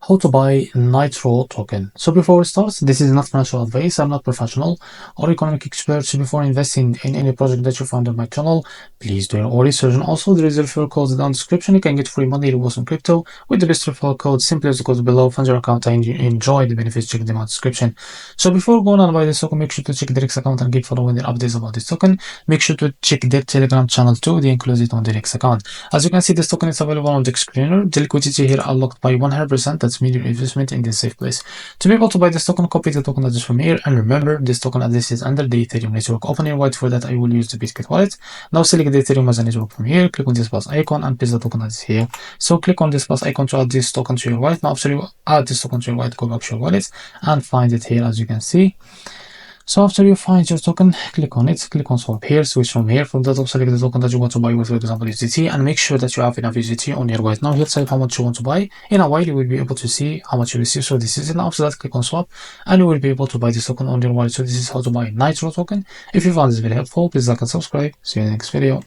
how to buy Nitro token. So before we start, this is not financial advice. I'm not professional or economic expert. So before investing in any project that you find on my channel, please do your own research. And also there is a referral code down in the description. You can get free money rewards on crypto with the best referral code. Simply as the code below. Fund your account and enjoy the benefits. Check them out in the description. So before going on buy this token, make sure to check the REFERRAL account and keep following the updates about this token. Make sure to check their Telegram channel too. They include it on the REFERRAL account. As you can see, this token is available on the screener. The liquidity here unlocked by 100%. That's mean your investment in this safe place. To be able to buy this token, copy the token address from here. And remember, this token address is under the Ethereum network. Open your wallet. For that, I will use the Bitcoin wallet. Now select the Ethereum as a network from here. Click on this plus icon and paste the token address here. So click on this plus icon to add this token to your wallet. Now after you add this token to your wallet, go back to your wallet and find it here as you can see. So after you find your token, click on it, click on swap here, switch from here. From the top, select the token that you want to buy with, for example, USDT, and make sure that you have enough USDT on your wallet. Now here select how much you want to buy. In a while, you will be able to see how much you receive. So this is it. Now after that, click on swap, and you will be able to buy this token on your wallet. So this is how to buy Nitro token. If you found this very helpful, please like and subscribe. See you in the next video.